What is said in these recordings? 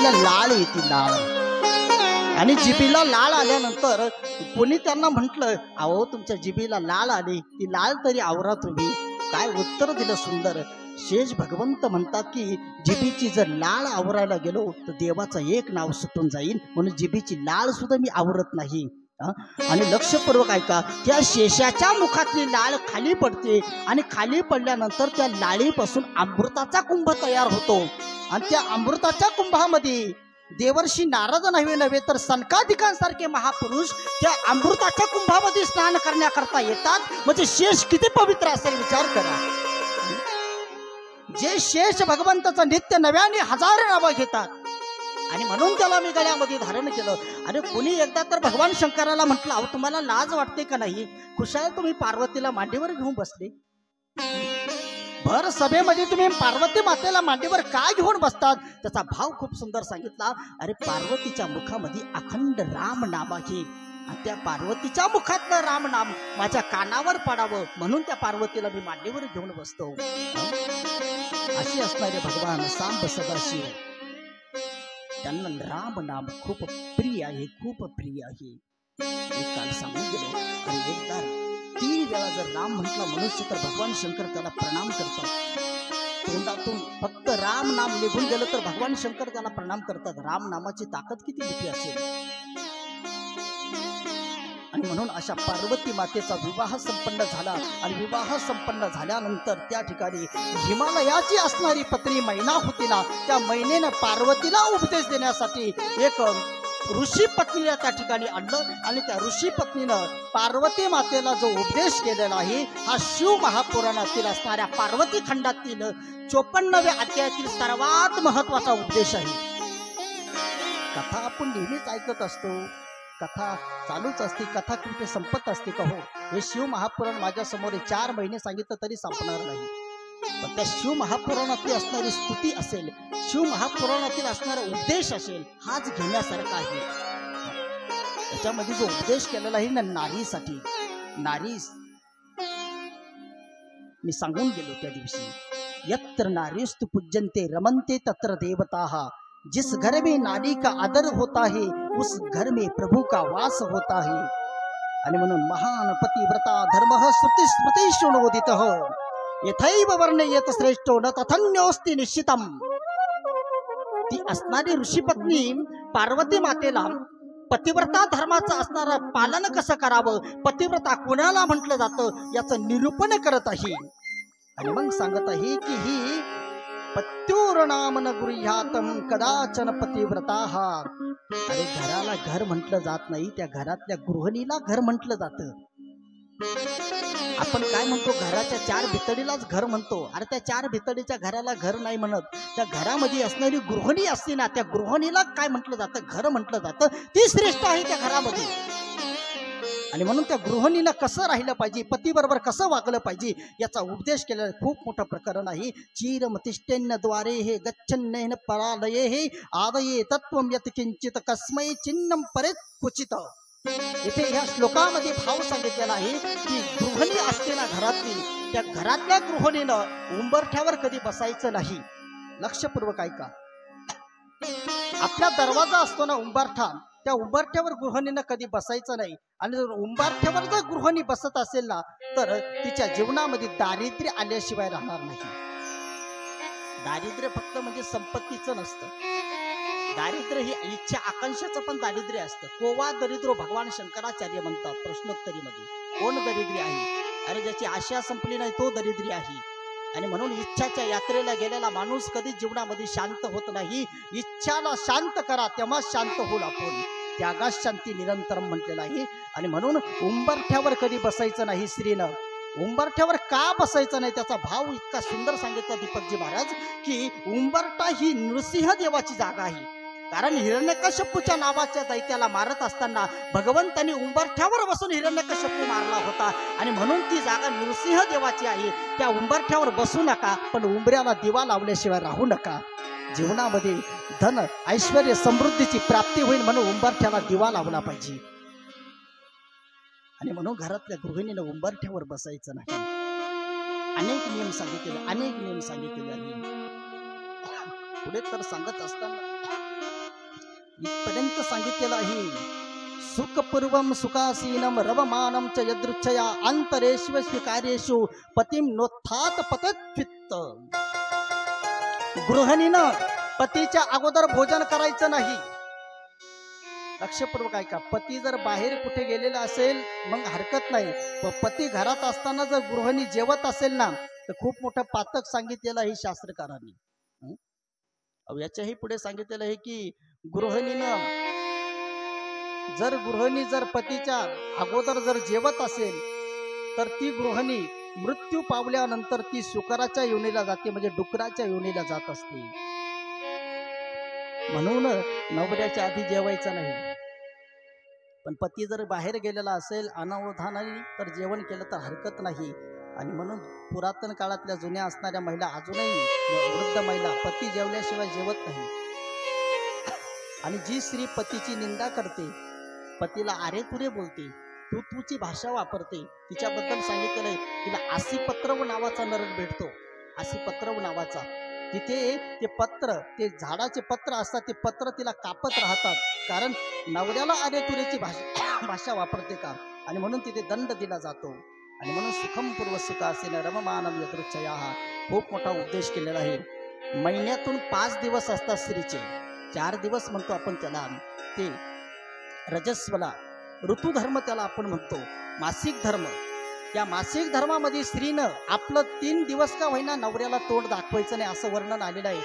जिबीला लाळ येते, लाळ. आणि जिबीला लाळ आल्यानंतर कोणी त्यांना म्हटलं, अहो तुमच्या जिबीला लाळ आली, ती लाळ तरी आवरा तुम्ही. काय उत्तर दिलं सुंदर. शेष भगवंत म्हणतात की जिबीची जर लाळ आवरायला गेलो तर देवाचं एक नाव सुटून जाईल, म्हणून जिबीची लाळ सुद्धा मी आवरत नाही. आणि लक्षपूर्वक ऐका, त्या शेषाच्या मुखातली लाळ खाली पडते आणि खाली पडल्यानंतर त्या लाळीपासून अमृताचा कुंभ तयार होतो. आणि त्या अमृताच्या कुंभामध्ये देवर्षी नारद नव्हे तर सनकादिकांसारखे महापुरुष त्या अमृताच्या कुंभामध्ये स्नान करण्याकरता येतात. म्हणजे शेष किती पवित्र असेल विचार करा. जे शेष भगवंताचं नित्य नव्याने हजार नावं घेतात आणि म्हणून त्याला मी गळ्यामध्ये धारण केलं. अरे कोणी एकदा तर भगवान शंकराला म्हटलं, अहो तुम्हाला लाज वाटते का नाही? खुशाल तुम्ही पार्वतीला मांडीवर घेऊन बसले. भर सभेमध्ये तुम्ही पार्वती मातेला मांडीवर काय घेऊन बसतात? त्याचा भाव खूप सुंदर सांगितला. अरे पार्वतीच्या मुखामध्ये अखंड राम नाम आहे, त्या पार्वतीच्या मुखातलं राम नाम माझ्या कानावर पडावं म्हणून त्या पार्वतीला मी मांडीवर घेऊन बसतो. अशी असणारे भगवान सांब सदाशिव, त्यांना राम नाम खूप प्रिय आहे, खूप प्रिय आहे. मी काल सांगून गेलो. आणि एकदा 3 वेळा जर राम म्हटला मनुष्य तर भगवान शंकर त्याला प्रणाम करतात. तोंडातून फक्त राम नाम निघून गेलं तर भगवान शंकर त्याला प्रणाम करतात. राम नामाची ताकद किती मोठी असेल. आणि म्हणून अशा पार्वती मातेचा विवाह संपन्न झाला. आणि विवाह संपन्न झाल्यानंतर त्या ठिकाणी हिमालयाची असणारी पत्नी मैना होती ना, त्या मैनेनं पार्वतीला उपदेश देण्यासाठी एक ऋषी पत्नीला त्या ठिकाणी आणलं. आणि त्या ऋषी पत्नीनं पार्वती मातेला जो उपदेश केलेला आहे हा शिव महापुराणातील असणाऱ्या पार्वती खंडातील 54व्या अध्यायातील सर्वात महत्वाचा उपदेश आहे. कथा आपण नेहमीच ऐकत असतो, कथा चालूच असते, कथा कुठे संपत असते का? हो, हे शिव महापुराण माझ्या समोर 4 महिने सांगितलं तरी संपणार नाही. पण त्या शिव महापुराणातली असणारी स्तुती असेल, शिव महापुराणातील असणारा उपदेश असेल, हाच घेण्यासारखा आहे. त्याच्यामध्ये जो उपदेश केलेला आहे ना नारीसाठी, नारी मी सांगून गेलो त्या दिवशी, यत्र नारीस्तु पूज्यन्ते रमन्ते तत्र देवताः. जिस घर में नारी का आदर होता है उस घर में प्रभु का वास होता है. आणि म्हणून महान पतिव्रता धर्मः श्रुती स्मृतिषुणोदितः यथैव वर्णयेत श्रेष्ठो न तथन्योस्ति निश्चितम. ती असणारी ऋषीपत्नी पार्वती मातेला पतिव्रता धर्माचं असणारं पालन कसं करावं, पतिव्रता कोणाला म्हटलं जातं याचं निरूपण करत आहे. आणि मग सांगत आहे की ही पत्युर्नाम न गृह्यातम कदाचन पतिव्रताः. अरे घराला घर म्हटलं जात नाही, त्या घरातल्या गृहिणीला घर म्हटलं जातं. आपण काय म्हणतो, घराच्या 4 भितडीलाच घर म्हणतो. अरे त्या 4 भितडीच्या घराला घर नाही म्हणत, त्या घरामध्ये असणारी गृहिणी असते ना, त्या गृहिणीला काय म्हटलं जातं, घर म्हटलं जातं. ती श्रेष्ठ आहे त्या घरामध्ये. आणि म्हणून त्या गृहिणीला कसं राहिलं पाहिजे, पतीबरोबर कसं वागलं पाहिजे याचा उपदेश केलेला खूप मोठं प्रकरण आहे. चिरमतिष्ठेन द्वारे हे गच्छन्नेन परालये हे आदये तत्वं यत् किंचित कस्मै चिन्नम परेत क्वचित. इथे ह्या श्लोकामध्ये भाव सांगितलेला आहे की गृहिणी असते ना घरातली, त्या घरातल्या गृहिणीनं उंबरठ्यावर कधी बसायचं नाही. लक्षपूर्वक ऐका. आपला दरवाजा असतो ना उंबरठा, त्या उंबरठ्यावर गृहिणीनं कधी बसायचं नाही. आणि जर उंबरठ्यावर जर गृहिणी बसत असेल ना तर तिच्या जीवनामध्ये दारिद्र्य आल्याशिवाय राहणार नाही. दारिद्र्य फक्त म्हणजे संपत्तीचं नसतं, दारिद्र्य ही इच्छा आकांक्षाचं पण दारिद्र्य असतं. कोवा दरिद्रो भगवान शंकराचार्य म्हणतात प्रश्नोत्तरीमध्ये. कोण दरिद्री आहे? अरे ज्याची आशा संपली नाही तो दरिद्री आहे. आणि म्हणून इच्छाच्या यात्रेला गेलेला माणूस कधी जीवनामध्ये शांत होत नाही. इच्छाला शांत करा तेव्हा शांत होईल आपण. त्यागास शांती निरंतरम म्हटलेलं आहे. आणि म्हणून उंबरठ्यावर कधी बसायचं नाही स्त्रीनं. उंबरठ्यावर का बसायचं नाही त्याचा भाव इतका सुंदर सांगितला दीपकजी महाराज की उंबरठा ही नृसिंह देवाची जागा आहे. कारण हिरण्यकश्यपूच्या नावाच्या दैत्याला मारत असताना भगवंतांनी उंबरठ्यावर बसून हिरण्यकश्यपू मारला होता. आणि म्हणून ती जागा नृसिंह देवाची आहे. त्या उंबरठ्यावर बसू नका, पण उंबऱ्याला दिवा लावल्याशिवाय राहू नका. जीवनामध्ये धन ऐश्वर्य समृद्धीची प्राप्ती होईल म्हणून उंबरठ्याला दिवा लावला पाहिजे. आणि म्हणून घरातल्या गृहिणीनं उंबरठ्यावर बसायचं नाही. अनेक नियम सांगितलेले, अनेक नियम सांगितलेले. पुढे तर सांगत असताना इथपर्यंत सांगितलेलं आहे. सुखपूर्वम सुखासीनम रवमानम च यदृच्छया अंतरेषु स्वीकार्येषु पतिम नोत्थात पतच्चित्त. गृहिणीनं पतीच्या अगोदर भोजन करायचं नाही. लक्षपूर्वक ऐका. पती जर बाहेर कुठे गेलेला असेल मग हरकत नाही, पण पती घरात असताना जर गृहिणी जेवत असेल ना तर खूप मोठं पातक सांगितलेलं आहे शास्त्रकारांनी. याच्याही पुढे सांगितलेलं आहे की गृहिणी जर पतीच्या अगोदर जर जेवत असेल तर ती गृहिणी मृत्यू पावल्यानंतर ती सुकराच्या योनीला जाते, म्हणजे डुकराच्या योनीला जात असते. म्हणून नवऱ्याच्या आधी जेवायचं नाही. पण पती जर बाहेर गेलेला असेल अनावधानाने तर जेवण केलं तर हरकत नाही. आणि म्हणून पुरातन काळातल्या जुन्या असणाऱ्या महिला अजूनही वृद्ध महिला पती जेवल्याशिवाय जेवत नाही. आणि जी स्त्री पतीची निंदा करते, पतीला आरे तुरे बोलते, तू तुची भाषा वापरते, तिच्याबद्दल सांगितलेलं आहे तिला आसीपत्रव नावाचा नरक भेटतो. आसीपत्रव नावाचा. तिथे ते पत्र, ते झाडाचे पत्र असतात, ते पत्र तिला कापत राहतात, कारण नवऱ्याला आरे तुरेची भाषा वापरते का. आणि म्हणून तिथे दंड दिला जातो. आणि म्हणून सुखम पूर्व सुख असेल रममानम यदृच्छया हा खूप मोठा उपदेश केलेला आहे. महिन्यातून 5 दिवस असतात स्त्रीचे. 4 दिवस म्हणतो आपण त्याला, ते रजस्वला ऋतुधर्म त्याला आपण म्हणतो, मासिक धर्म. या मासिक धर्मामध्ये स्त्रीनं आपलं 3 दिवस का होईना नवऱ्याला तोंड दाखवायचं नाही असं वर्णन आलेलं आहे.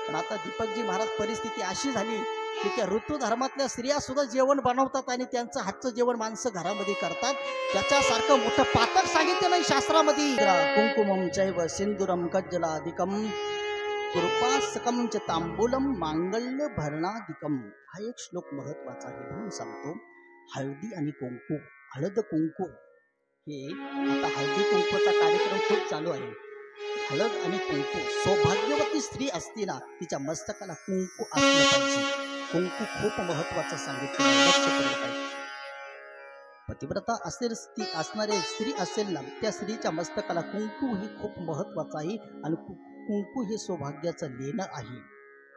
पण आता दीपकजी महाराज परिस्थिती अशी झाली की त्या ऋतुधर्मातल्या स्त्रिया सुद्धा जेवण बनवतात आणि त्यांचं हातचं जेवण माणसं घरामध्ये करतात. त्याच्यासारखं मोठं पातक सांगितलं नाही शास्त्रामध्ये. कुंकुमम चैव सिंदूरम कज्जलाधिकम कृपासकम च तांबूलम मांगल्य भरणाधिकम. हा एक श्लोक महत्वाचा आहे म्हणून सांगतो. हळदी आणि कुंकू, हळद कुंकू हे आता हळदी कुंकूचा कार्यक्रम खूप चालू आहे. हळद आणि कुंकू, सौभाग्यवती स्त्री असते ना तिच्या मस्तकाला कुंकू असलं पाहिजे. कुंकू खूप महत्वाचं सांगितलं. लक्ष करून पाहिजे. पतिव्रता असेल असणारी स्त्री असेल ना त्या स्त्रीच्या मस्तकाला कुंकू हे खूप महत्वाचं आहे. आणि कुंकू हे सौभाग्याचं लेणं आहे.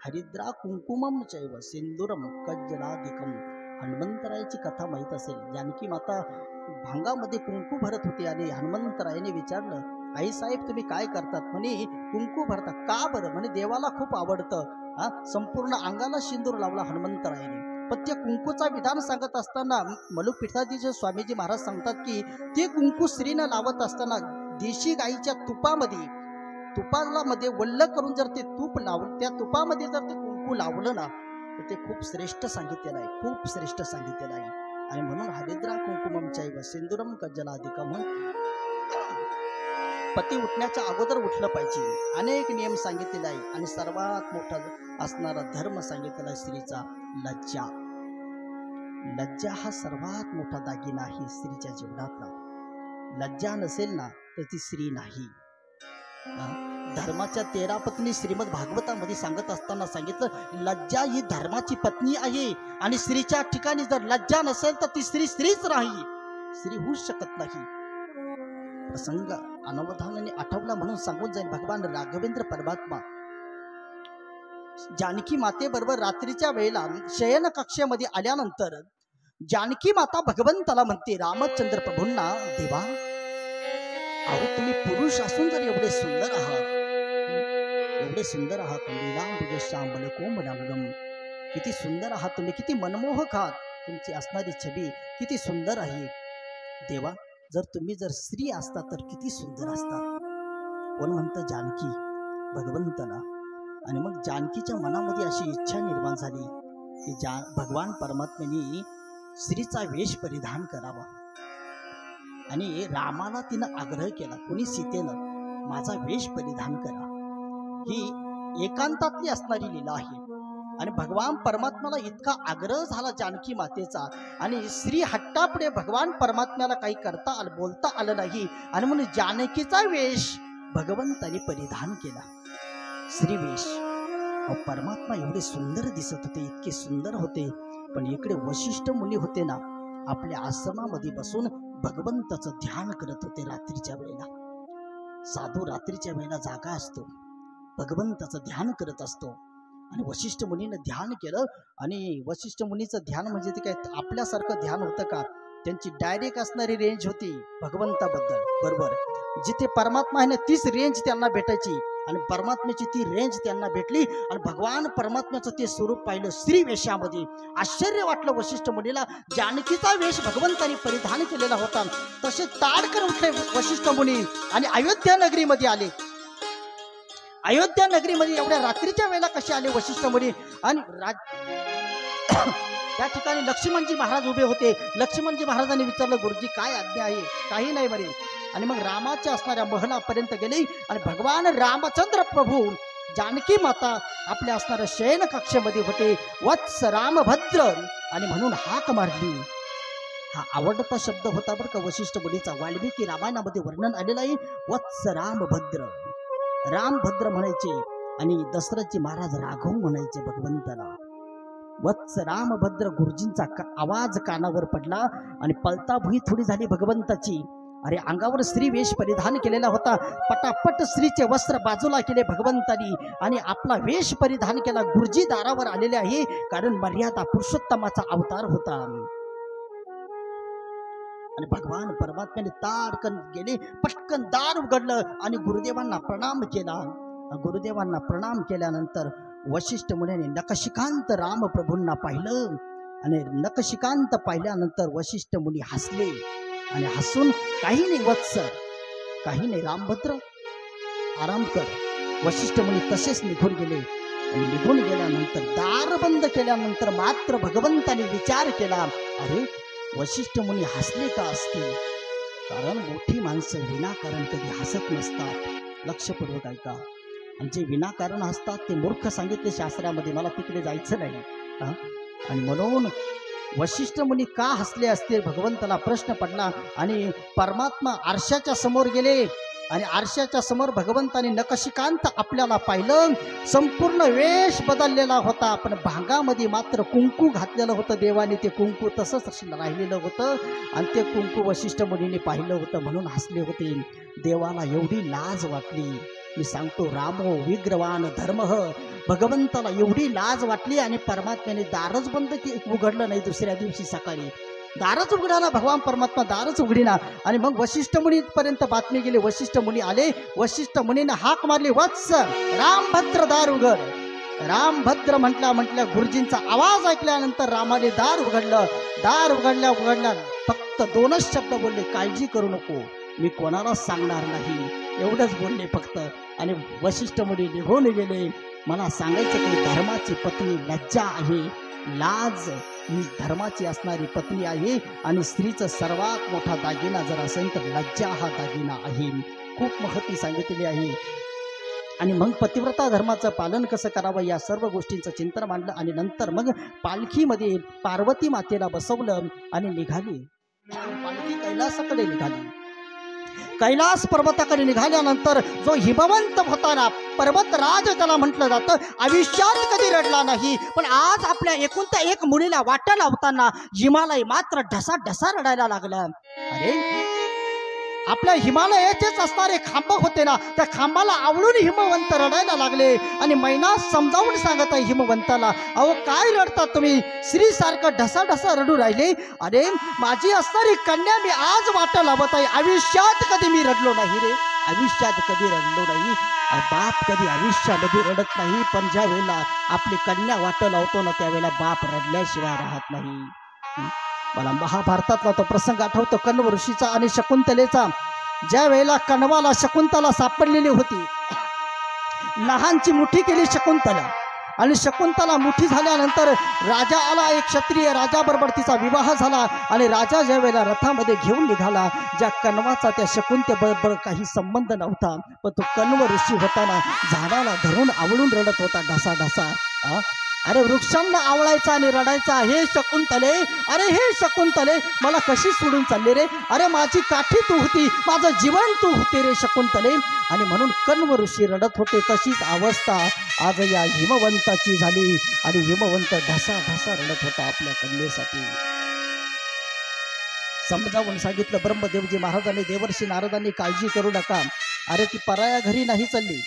हरिद्रा कुंकुमम चैव सिंदूरम कज्जलाधिकम. हनुमंतरायाची कथा माहीत असेल. जानकी माता भांगामध्ये कुंकू भरत होती आणि हनुमंतरायाने विचारलं, आई साहेब तुम्ही काय करतात. म्हणे कुंकू भरता. का बरं. म्हणे देवाला खूप आवडतं. संपूर्ण अंगाला सिंदूर लावला हनुमंतरायाने. पण त्या कुंकूचा विधान सांगत असताना मलुपीठाधीश स्वामीजी महाराज सांगतात की ते कुंकू स्त्रीनं लावत असताना देशी गाईच्या तुपाला मध्ये वल्ल करून जर ते तूप लावलं, त्या तुपामध्ये जर ते कुंकू लावलं ना तर ते खूप श्रेष्ठ सांगितलेलं आहे. खूप श्रेष्ठ सांगितलेलं आहे. आणि म्हणून हरिद्रा कुंकुमम चैव सिंदूरम कज्जलाधिकम. पती उठण्याच्या अगोदर उठलं पाहिजे. अनेक नियम सांगितलेले आहे. आणि सर्वात मोठा असणारा धर्म सांगितलेला आहे स्त्रीचा लज्जा. लज्जा हा सर्वात मोठा दागिना आहे स्त्रीच्या जीवनातला. लज्जा नसेल ना तर ती स्त्री नाही. धर्माच्या 13 पत्नी श्रीमद भागवतामध्ये सांगत असताना सांगितलं लज्जा ही धर्माची पत्नी आहे. आणि स्त्रीच्या ठिकाणी जर लज्जा नसेल तर ती स्त्रीच नाही, स्त्री होऊच शकत नाही. प्रसंग अनवधानाने आठवला म्हणून सांगून जाईल. भगवान राघवेंद्र परमात्मा जानकी मातेबरोबर रात्रीच्या वेळेला शयन कक्षेमध्ये आल्यानंतर जानकी माता भगवंताला म्हणते, रामचंद्र प्रभूंना, देवा अहो तुम्ही पुरुष असून जर एवढे सुंदर आहात, लीलांबुज श्यामल कोमलांगम, किती सुंदर आहात तुम्ही, किती मनमोहक आहात, तुमची असणारी छबी किती सुंदर आहे. देवा तुम्ही जर स्त्री असता तर किती सुंदर असतात. कोण म्हणतं जानकी भगवंताला. आणि मग जानकीच्या मनामध्ये अशी इच्छा निर्माण झाली की भगवान परमात्म्याने स्त्रीचा वेश परिधान करावा. आणि रामाला तिनं आग्रह केला, कोणी सीतेनं, माझा वेश परिधान करा. ही एकांतातली असणारी लीला आहे. आणि भगवान परमात्म्याला इतका आग्रह झाला जानकी मातेचा. आणि स्त्री हट्टापुढे भगवान परमात्म्याला काही बोलता आलं नाही. आणि म्हणून जानकीचा वेश भगवंताने परिधान केला, स्त्री वेश. परमात्मा एवढे सुंदर दिसत होते, इतके सुंदर होते. पण इकडे वशिष्ठ मुनी होते ना, आपल्या आश्रमामध्ये बसून भगवंताचं ध्यान करत होते. रात्रीच्या वेळेला साधू रात्रीच्या वेळेला जागा असतो, भगवंताचं ध्यान करत असतो. आणि वशिष्ठ मुनीनं ध्यान केलं. आणि वशिष्ठ मुनीचं ध्यान म्हणजे ते काय आपल्यासारखं ध्यान होतं का? त्यांची डायरेक्ट असणारी रेंज होती भगवंताबद्दल, बरोबर. जिथे परमात्मा आहे ना तीच रेंज त्यांना भेटायची आणि परमात्म्याची ती रेंज त्यांना भेटली. आणि भगवान परमात्म्याचं ते स्वरूप पाहिलं स्त्री वेशामध्ये. आश्चर्य वाटलं वशिष्ठ मुनीला. जानकीचा वेश भगवंतांनी परिधान केलेला होता. तसे ताडकन उठले वशिष्ठ मुनी आणि अयोध्या नगरीमध्ये आले. अयोध्या नगरीमध्ये एवढ्या रात्रीच्या वेळेला कसे आले वशिष्ठ मुनी? आणि त्या ठिकाणी लक्ष्मणजी महाराज उभे होते. लक्ष्मणजी महाराजांनी विचारलं, गुरुजी काय आज्ञा आहे? काही नाही बरे. आणि मग रामाच्या असणाऱ्या महलापर्यंत गेले आणि भगवान रामचंद्र प्रभू जानकी माता आपल्या असणाऱ्या शयन कक्षेमध्ये होते. वत्स रामभद्र आणि म्हणून हाक मारली. हा आवडता शब्द होता बरं का वशिष्ठ मुनीचा. वाल्मिकी रामायणामध्ये वर्णन आलेलं आहे. वत्स रामभद्र, रामभद्र म्हणायचे आणि दशरथजी महाराज राघव म्हणायचे भगवंताला. वत्स रामभद्र गुरुजींचा आवाज कानावर पडला आणि पलता भुई थोडी झाली भगवंताची. अरे अंगावर स्त्री वेश परिधान केलेला होता. पटापट स्त्रीचे वस्त्र बाजूला केले भगवंतानी आणि आपला वेश परिधान केला. गुरुजी दारावर आलेले आहे कारण मर्यादा पुरुषोत्तमाचा अवतार होता. आणि भगवान परमात्म्याने ताडकन गेले, पटकन दार उघडलं आणि गुरुदेवांना प्रणाम केला. गुरुदेवांना प्रणाम केल्यानंतर वशिष्ठ मुनीने नखशिकांत रामप्रभूंना पाहिलं आणि नखशिकांत पाहिल्यानंतर वशिष्ठ मुनी हसले आणि हसून काही नाही वत्स, काही नाही रामभद्र, आराम कर. वशिष्ठ मुनी तसेच निघून गेले. आणि निघून गेल्यानंतर दार बंद केल्यानंतर मात्र भगवंताने विचार केला, अरे वशिष्ठ मुनी हसले का असतील? कारण मोठी माणसं विनाकारण कधी हसत नसतात. लक्षपूर्वक ऐका. आणि जे विनाकारण हसतात ते मूर्ख सांगितले शास्त्रामध्ये. मला तिकडे जायचं नाही. आणि म्हणून वशिष्ठ मुनी का हसले असतील भगवंताला प्रश्न पडला. आणि परमात्मा आरशाच्या समोर गेले आणि आरशाच्या समोर भगवंताने नखशिकांत आपल्याला पाहिलं. संपूर्ण वेश बदललेला होता पण भांगामध्ये मात्र कुंकू घातलेलं होतं देवाने. ते कुंकू तसंच राहिलेलं होतं आणि ते कुंकू वशिष्ठ मुनीने पाहिलं होतं म्हणून हसले होते. देवाला एवढी लाज वाटली. मी सांगतो रामो विग्रवान धर्म. भगवंताला एवढी लाज वाटली आणि परमात्म्याने दारच बंद उघडलं नाही. दुसऱ्या दिवशी सकाळी दारच उघडाना भगवान परमात्मा, दारच उघडीना. आणि मग वशिष्ठ मुनीपर्यंत बातमी गेली. वशिष्ठ मुनी आले. वशिष्ठ मुनीने हाक मारली, वत्स रामभद्र दार उघड. रामभद्र म्हटल्या गुरुजींचा आवाज ऐकल्यानंतर रामाने दार उघडलं. दार उघडल्या फक्त दोनच शब्द बोलले, काळजी करू नको, मी कोणालाच सांगणार नाही. एवढंच बोलले फक्त. आणि वशिष्ठ मुनी निघून गेले. मला सांगायचं की धर्माची पत्नी लज्जा आहे. लाज ही धर्माची असणारी पत्नी आहे. आणि स्त्रीचा सर्वात मोठा दागिना जर असेल तर लज्जा हा दागिना आहे. खूप महत्त्व सांगितलेली आहे. आणि मग पतिव्रता धर्माचं पालन कसं करावं या सर्व गोष्टींचं चिंतन मांडलं. आणि नंतर मग पालखीमध्ये पार्वती मातेला बसवलं आणि निघाली. पालखी कैलासाकडे निघाली. कैलास पर्वताकडे निघाल्यानंतर जो हिमवंत होता ना, पर्वतराज त्याला म्हटलं जातं, आयुष्यात कधी रडला नाही पण आज आपल्या एकुलत्या एक मुलीला वाटा लावताना हिमालय मात्र ढसा ढसा रडायला लागला. अरे आपल्या हिमालयाचेच असणारे खांब होते ना, त्या खांबाला आवळून हिमवंत रडायला लागले. आणि मैना समजावून सांगत आहे हिमवंताला, अहो काय रडता तुम्ही? स्त्रीसारखं ढसा ढसा रडू राहिले. अरे माझी असणारी कन्या मी आज वाटा लावत आहे. आयुष्यात कधी मी रडलो नाही रे, आयुष्यात कधी रडलो नाही. बाप कधी आयुष्यामध्ये रडत नाही पण ज्या वेळेला आपली कन्या वाटा लावतो ना त्यावेळेला बाप रडल्याशिवाय राहत नाही. मला महाभारतातला तो प्रसंग आठवतो, कण्व ऋषीचा आणि शकुंतलेचा. ज्या वेळेला कण्वाला शकुंतला सापडलेली होती, लहानची मुठी केली शकुंतला. आणि शकुंतला मुठी झाल्यानंतर राजा आला. एक क्षत्रिय राजाबरोबर तिचा विवाह झाला. आणि राजा ज्या वेळेला रथामध्ये घेऊन निघाला, ज्या कण्वाचा त्या शकुंतलेबरोबर काही संबंध नव्हता पण तो कण्व ऋषी होताना झाडाला धरून आवळून रडत होता ढसा ढसा. अरे वृक्षांना आवळायचा आणि रडायचा, हे शकुंतले, अरे हे शकुंतले मला कशी सोडून चालली रे? अरे माझी काठी तू होती, माझं जीवन तू होते रे शकुंतले. आणि म्हणून कण्व ऋषी रडत होते. तशीच अवस्था आज या हिमवंताची झाली. आणि हिमवंत ढसा ढसा रडत होता आपल्या कन्येसाठी. समजावून सांगितलं ब्रह्मदेवजी महाराजांनी, देवर्षी नारदांनी, काळजी करू नका. अरे ती पराया घरी नाही चालली,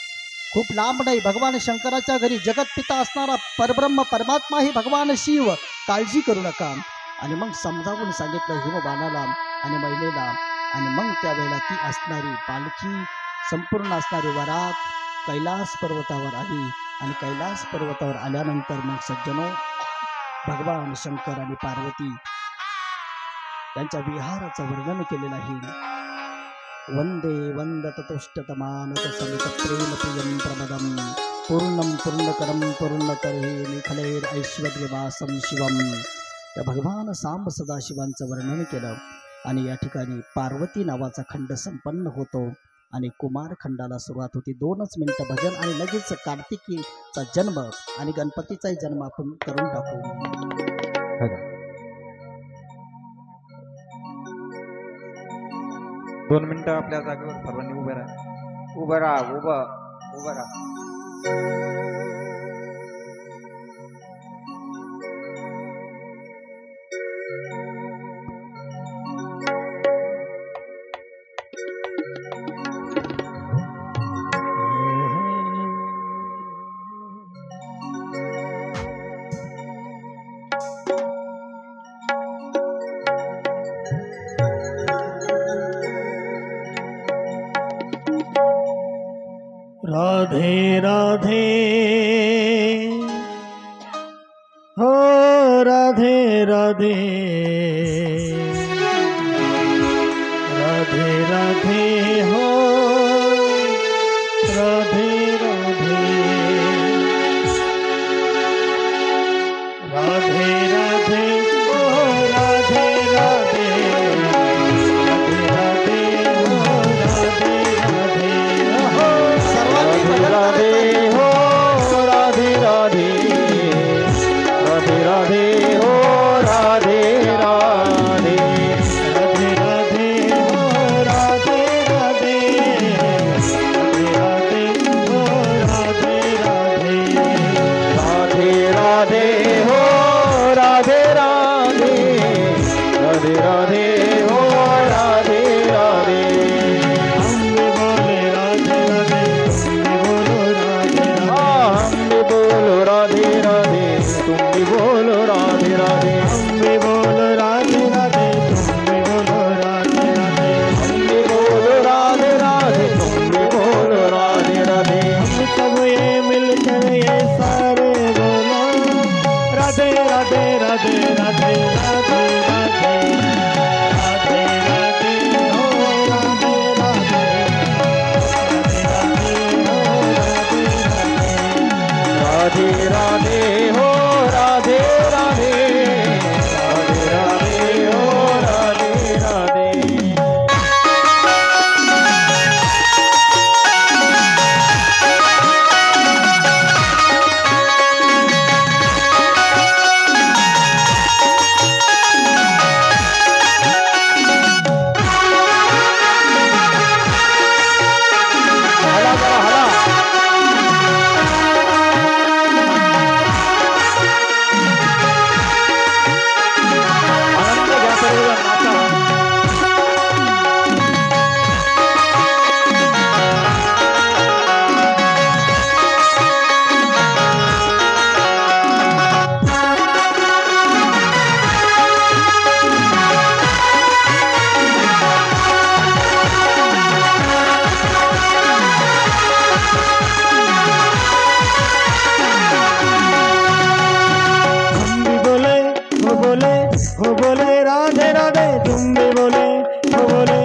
खूप लांब नाही, भगवान शंकराच्या घरी जगतपिता असणारा परब्रह्म परमात्मा ही भगवान शिव, काळजी करू नका. आणि मग समजावून सांगितलं हिमबाणाला आणि महिलेला. आणि मग त्यावेळेला ती असणारी पालखी संपूर्ण असणारी वरात कैलास पर्वतावर आली. आणि कैलास पर्वतावर आल्यानंतर मग सज्जनो, भगवान शंकर आणि पार्वती त्यांच्या विहाराचं वर्णन केलेलं आहे. वंदे वंदततुष्टतमानत समित प्रेम प्रियं प्रमदं पूर्णं पूर्णकरं पूर्णतर्हि निखलेर ऐश्वर्यवासं शिवम. त्या भगवान सांब सदाशिवांचं वर्णन केलं. आणि या ठिकाणी पार्वती नावाचा खंड संपन्न होतो आणि कुमार खंडाला सुरुवात होती. 2च मिनिटं भजन आणि लगेच कार्तिकीचा जन्म आणि गणपतीचाही जन्म आपण करून टाकू. 2 मिनिटं आपल्या जागेवर सर्वांनी उभे राहा. उभं राहा. उभं राहा. राधे राधे हो राधे राधे राधे राधे हो राधे राधे राधे राधे हो राधे राधे राधे राधे हो राधे राधे राधे राधे हो राधे राधे राधे राधे हो राधे राधे राधे हो राधे राधे राधे राधे हो राधे राधे राधे राधे हो राधे राधे. तुम भी बोलो राधे राधे, हम भी बोलो राधे राधे, तुम भी बोलो राधे राधे, हम भी बोलो राधे राधे, तुम भी बोलो राधे राधे. हम सब ये मिलकर ये सारे बोलो राधे राधे राधे राधे राधे राधे राधे राधे हो राधे राधे राधे राधे हो राधे राधे राधे राधे हो राधे राधे. हो बोले राधे राधे, तुम भी बोले हो बोले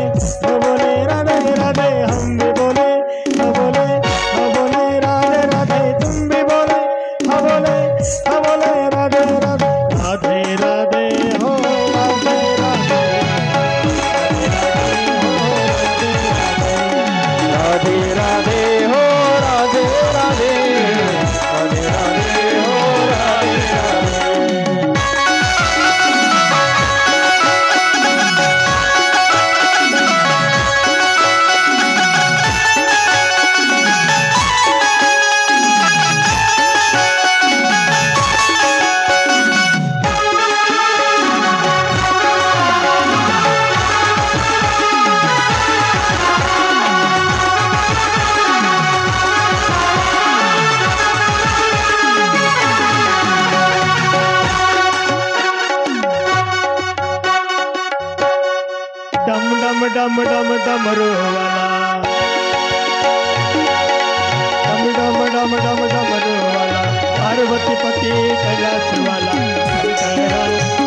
राधे राधे, हम भी बोले हो बोले राधे राधे, तुम भी बोले हो बोले राधे राधे राधे राधे हो राधे राधे राधे राधे हो राधे राधे राधे राधे हो राधे राधे. डम डम डमरूवाला डम डम डम डम डमरूवाला पार्वती पती कैलासवाला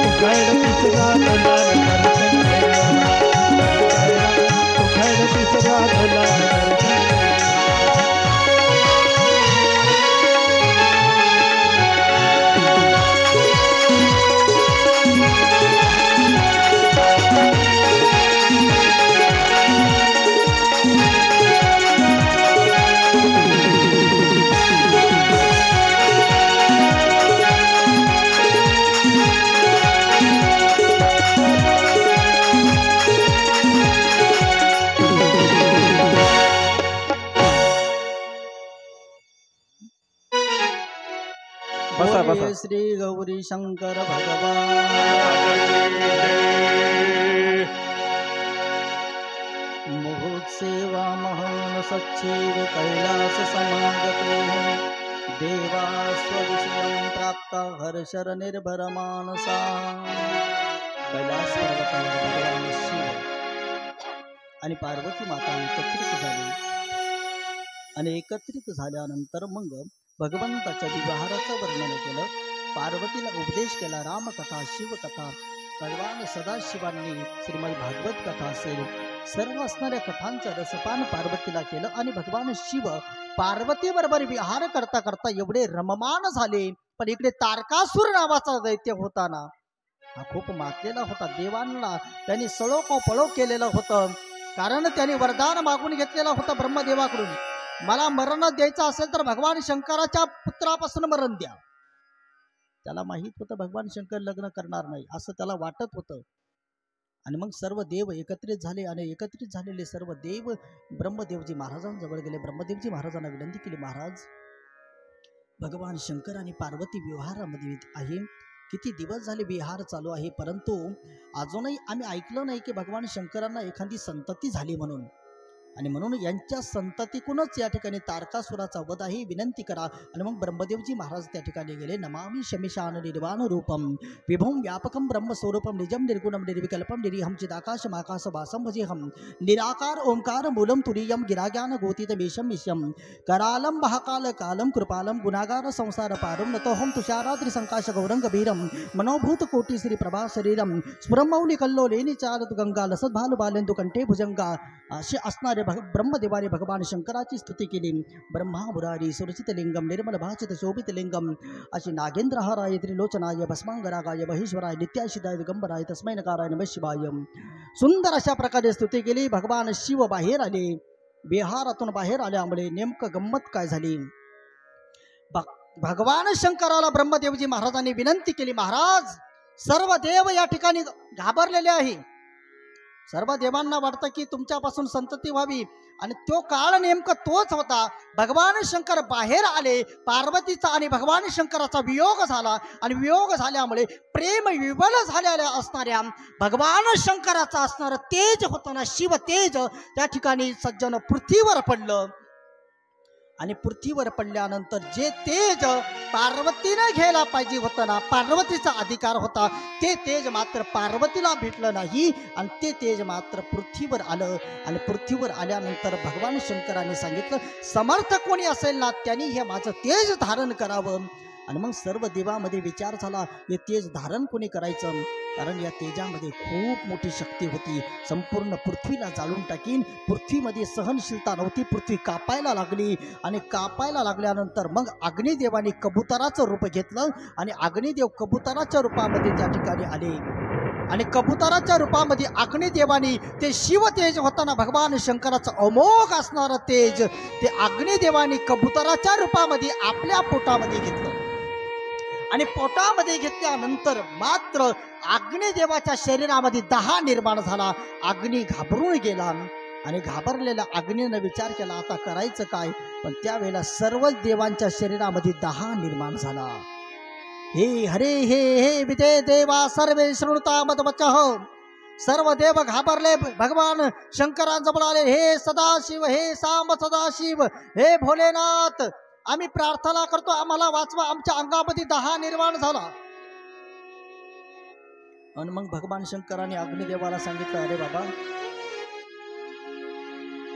उखड़ तिसरा दलाल दर्शन उखड़ तिसरा दलाल बसा बसा बोलिए श्री गौरी शंकर भगवान मुहूर्त सेवा महान सच्चीव कैलास समागते देवा स्वविषयं प्राप्त हर्षर निर्भर मानसा कैलास पर्वतावर भगवान शिव आणि पार्वती माता एकत्रित झाली आणि एकत्रित झाल्यानंतर मग भगवंताच्या विवाहाचं वर्णन केलं. पार्वतीला उपदेश केला. रामकथा, शिवकथा, भगवान सदाशिवांनी श्रीमद भागवत कथा असेल सर्व असणाऱ्या कथांचं रसपान पार्वतीला केलं आणि भगवान शिव पार्वती बरोबर विहार करता करता एवढे रममान झाले. पण इकडे तारकासूर नावाचा दैत्य होता ना, हा खूप मातलेला होता. देवांना त्यांनी सळो पळो केलेलं होतं, कारण त्यांनी वरदान मागून घेतलेलं होतं ब्रह्मदेवाकडून. मला मरण द्यायचं असेल तर भगवान शंकराच्या पुत्रापासून मरण द्या. त्याला माहित होतं भगवान शंकर लग्न करणार नाही असं त्याला वाटत होतं. आणि मग सर्व देव एकत्रित झाले आणि एकत्रित झालेले सर्व देव ब्रह्मदेवजी महाराजांजवळ गेले. ब्रह्मदेवजी महाराजांना विनंती केली, महाराज भगवान शंकर आणि पार्वती विवाहामध्ये आहे. किती दिवस झाले विहार चालू आहे, परंतु अजूनही आम्ही ऐकलं नाही की भगवान शंकरांना एखादी संतती झाली म्हणून. आणि म्हणून यांच्या संततीकूनच या ठिकाणी तारकासुराचा वध आहे, विनंती करा. आणि मग ब्रह्मदेवजी महाराज त्या ठिकाणी गेले. नमामि शमिशान निर्वाण रूपम विभुम व्यापकम ब्रह्मस्वरूपम निजम निर्गुणम निर्विकल्पम निरीहम चिदाकाशम आकाशवासम भजेहम निराकार ओंकार मूलम तुरीयम गिराज्ञान गोतीतमेशम मिश्यम करालम महाकाल कालम कृपालम गुणागार संसार पारम नतोहम तुषाराद्रि संकाश गौरंग गभीरम मनोभूत कोटी श्री प्रभा शरीरम स्फुरमौली कल्लोलेनी चारत गंगा लसत भालु बालेंदु कंठे भुजंगा असे असणारे ब्रह्मदेवाने भगवान शंकराची स्तुती केली. ब्रह्मा मुरारी सुरचित लिंगम निर्मल भाषित शोभित लिंगम अशी नागेंद्रहाराय त्रिलोचनाय भस्मांगरागाय महेश्वराय नित्याशिदाय दिगंबराय तस्मै नकाराय नमः शिवाय. सुंदर अशा प्रकारे स्तुती केली. भगवान शिव बाहेर आले. विहारातून बाहेर आल्यामुळे नेमकं गंमत काय झाली, भगवान शंकराला ब्रह्मदेवजी महाराजांनी विनंती केली, महाराज सर्व देव या ठिकाणी घाबरलेले आहे. सर्व देवांना वाटतं की तुमच्यापासून संतती व्हावी आणि तो काळ नेमका तोच होता. भगवान शंकर बाहेर आले. पार्वतीचा आणि भगवान शंकराचा वियोग झाला आणि वियोग झाल्यामुळे प्रेम विवल झालेल्या असणाऱ्या भगवान शंकराचा असणारं तेज होतं ना, शिव तेज त्या ठिकाणी सज्जन पृथ्वीवर पडलं. आणि पृथ्वीवर पडल्यानंतर जे तेज पार्वतीनं घ्यायला पाहिजे होतं ना, पार्वतीचा अधिकार होता, ते तेज मात्र पार्वतीला भेटलं नाही आणि ते तेज मात्र पृथ्वीवर आलं. आणि पृथ्वीवर आल्यानंतर भगवान शंकराने सांगितलं, समर्थ कोणी असेल ना त्यांनी हे माझं तेज धारण करावं. आणि मग सर्व देवामध्ये विचार झाला, हे तेज धारण कोणी करायचं, कारण या तेजामध्ये खूप मोठी शक्ती होती. संपूर्ण पृथ्वीला जाळून टाकीन. पृथ्वीमध्ये सहनशीलता नव्हती. पृथ्वी कापायला लागली आणि कापायला लागल्यानंतर मग अग्निदेवाने कबुतराचं रूप घेतलं आणि अग्निदेव कबुतराच्या रूपामध्ये त्या ठिकाणी आले. आणि कबुतराच्या रूपामध्ये अग्निदेवाने ते शिव तेज होताना भगवान शंकराचं अमोघ असणारं तेज ते अग्निदेवाने कबुतराच्या रूपामध्ये आपल्या पोटामध्ये घेतलं. आणि पोटामध्ये घेतल्यानंतर मात्र अग्निदेवाच्या शरीरामध्ये दहा निर्माण झाला. अग्नी घाबरून गेला आणि घाबरलेल्या अग्नीनं विचार केला, आता करायचं काय. पण त्यावेळेला सर्व देवांच्या शरीरामध्ये दहा निर्माण झाला. हे हरे हे हे विदे देवा सर्वे शृणुता मदवचः. सर्व देव घाबरले. भगवान शंकरांजवळ आले. हे सदाशिव, हे सांब सदाशिव, हे भोलेनाथ, आम्ही प्रार्थना करतो, आम्हाला वाचवा, आमच्या अंगामध्ये दहा निर्माण झाला. आणि मग भगवान शंकराने अग्निदेवाला सांगितलं, अरे बाबा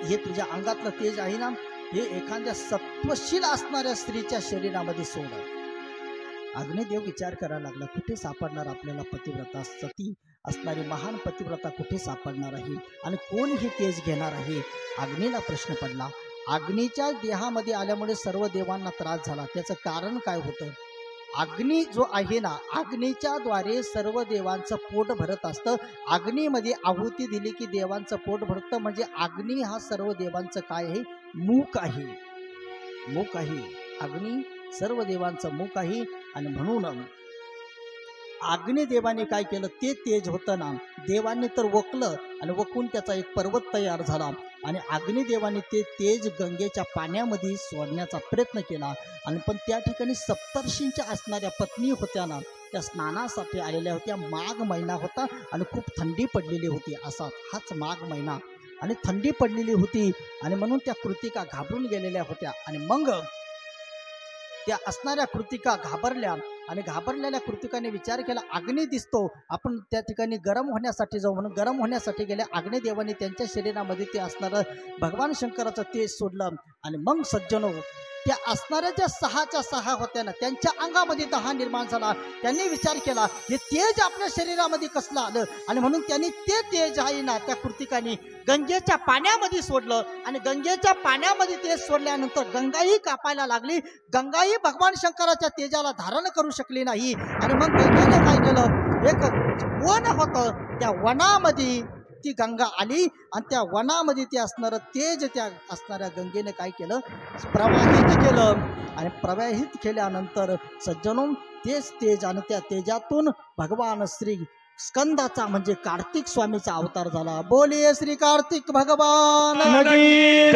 हे तुझ्या अंगातलं तेज आहे ना, हे एखाद्या सत्वशील असणाऱ्या स्त्रीच्या शरीरामध्ये सोड. अग्निदेव विचार करायला लागला, कुठे सापडणार आपल्याला पतिव्रता सती असणारी महान पतिव्रता कुठे सापडणार आहे आणि कोण हे तेज घेणार आहे. अग्नीला प्रश्न पडला. अग्नीच्या देहामध्ये आल्यामुळे सर्व देवांना त्रास झाला. त्याचं कारण काय होतं? अग्नी जो आहे ना, अग्नीच्या द्वारे सर्व देवांचं पोट भरत असतं. अग्नीमध्ये आहुती दिली की देवांचं पोट भरतं. म्हणजे अग्नी हा सर्व देवांचं काय आहे? मूक आहे. मूक आहे अग्नी, सर्व देवांचं मूक आहे. आणि म्हणून अग्निदेवाने काय केलं, ते तेज होतं ना, देवांनी तर वकलं आणि वकून त्याचा एक पर्वत तयार झाला. आणि अग्निदेवाने ते तेज गंगेच्या पाण्यामध्ये सोडण्याचा प्रयत्न केला. आणि पण त्या ठिकाणी सप्तर्षींच्या असणाऱ्या पत्नी होत्या ना, त्या स्नानासाठी आलेल्या होत्या. माघ महिना होता आणि खूप थंडी पडलेली होती. असा हाच माघ महिना आणि थंडी पडलेली होती. आणि म्हणून त्या कृतिका घाबरून गेलेल्या होत्या. आणि मग त्या असणाऱ्या कृतिका घाबरल्या आणि घाबरलेल्या कृतिकाने विचार केला, अग्नी दिसतो, आपण त्या ठिकाणी गरम होण्यासाठी जाऊ. म्हणून गरम होण्यासाठी गेले. अग्निदेवाने त्यांच्या शरीरामध्ये ते असणारं भगवान शंकराचं तेज सोडलं. आणि मग सज्जनो, त्या असणाऱ्या ज्या 6 होत्या ना, त्यांच्या अंगामध्ये 10 निर्माण झाला. त्यांनी विचार केला, हे तेज आपल्या शरीरामध्ये कसलं आलं. आणि म्हणून त्यांनी ते तेज आहे ना, त्या कृतिकाने गंगेच्या पाण्यामध्ये सोडलं. आणि गंगेच्या पाण्यामध्ये तेज सोडल्यानंतर गंगाही कापायला लागली. गंगाही भगवान शंकराच्या तेजाला धारण करू शकली नाही. आणि मग गंगेने काय केलं, एक वन होतं, त्या वनामध्ये ती गंगा आली आणि त्या वनामध्ये ते असणारं तेज त्या असणाऱ्या गंगेने काय केलं, प्रवाहित केलं. आणि प्रवाहित केल्यानंतर सज्जनो, तेच तेज आणि त्या तेजातून भगवान श्री स्कंदाचा म्हणजे कार्तिक स्वामीचा अवतार झाला. बोलिये श्री कार्तिक भगवान. त्यांना कार्तिक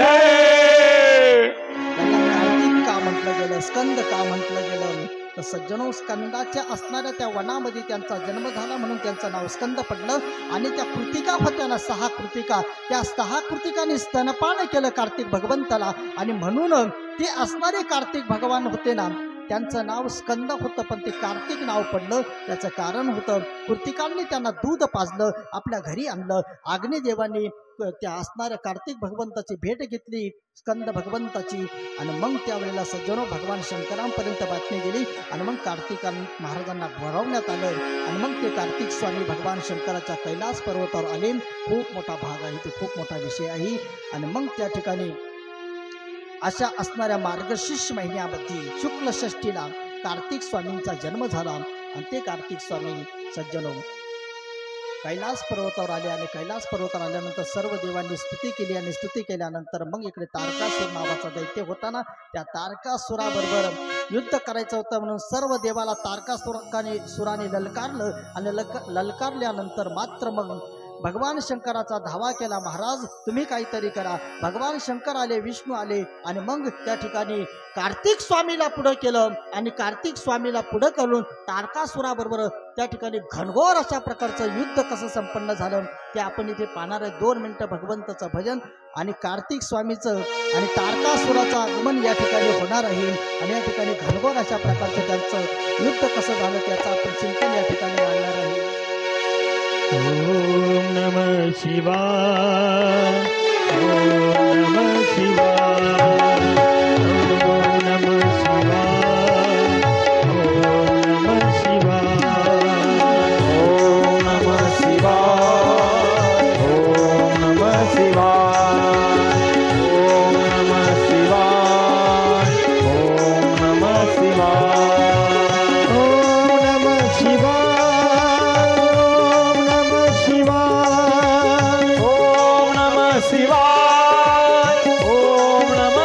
का म्हटलं गेलं, स्कंद का म्हटलं गेलं, तर सज्जनो, स्कंदाच्या असणाऱ्या त्या वनामध्ये त्यांचा जन्म झाला म्हणून त्यांचं नाव स्कंद पडलं. आणि त्या कृतिका होत्या ना, 6 कृतिका, त्या 6 कृतिकांनी स्तनपान केलं कार्तिक भगवंताला. आणि म्हणून ते असणारे कार्तिक भगवान होते ना, त्यांचं नाव स्कंद होतं, पण ते कार्तिक नाव पडलं. त्याचं कारण होतं, कृतिकांनी त्यांना दूध पाजलं, आपल्या घरी आणलं. अग्निदेवांनी त्या असणाऱ्या कार्तिक भगवंताची भेट घेतली, स्कंद भगवंताची. आणि मग त्यावेळेला सज्जनो, भगवान शंकरांपर्यंत बातमी गेली. आणि मग कार्तिक महाराजांना बोलावण्यात आलं. आणि मग ते कार्तिक स्वामी भगवान शंकराच्या कैलास पर्वतावर आले. खूप मोठा भाग आहे, तो खूप मोठा विषय आहे. आणि मग त्या ठिकाणी अशा असणाऱ्या मार्गशीर्ष महिन्यामध्ये शुक्ल षष्टीला कार्तिक स्वामींचा जन्म झाला. आणि ते कार्तिक स्वामी सज्जनो कैलास पर्वतावर आले. आणि कैलास पर्वतावर आल्यानंतर सर्व देवांनी स्तुती केली. आणि स्तुती केल्यानंतर मग इकडे तारकासूर नावाचा दैत्य होता ना, त्या तारकासुराबरोबर युद्ध करायचं होतं. म्हणून सर्व देवाला तारकासुराने ललकारलं. आणि ललकारल्यानंतर मात्र मग भगवान शंकराचा धावा केला, महाराज तुम्ही काहीतरी करा. भगवान शंकर आले, विष्णू आले. आणि मग त्या ठिकाणी कार्तिक स्वामीला पुढं केलं. आणि कार्तिक स्वामीला पुढं करून तारकासुराबरोबर त्या ठिकाणी घनघोर अशा प्रकारचं युद्ध कसं संपन्न झालं ते आपण इथे पाहणार आहे. 2 मिनिटं भगवंताचं भजन आणि कार्तिक स्वामीचं आणि तारकासुराचं आगमन या ठिकाणी होणार आहे. आणि या ठिकाणी घनघोर अशा प्रकारचं त्यांचं युद्ध कसं झालं त्याचं आपण चिंतन या ठिकाणी मांडणार आहे. ओम नमः शिवाय, ओम नमः शिवाय, ओम नमः शिवाय, ओम नमः शिवाय, ओम नमः शिवाय, ओम नमः शिवाय, ओम नमः शिवाय, ओम नमः शिवाय, ओम नमः शिवाय, ओम नमः शिवाय, ओम नमः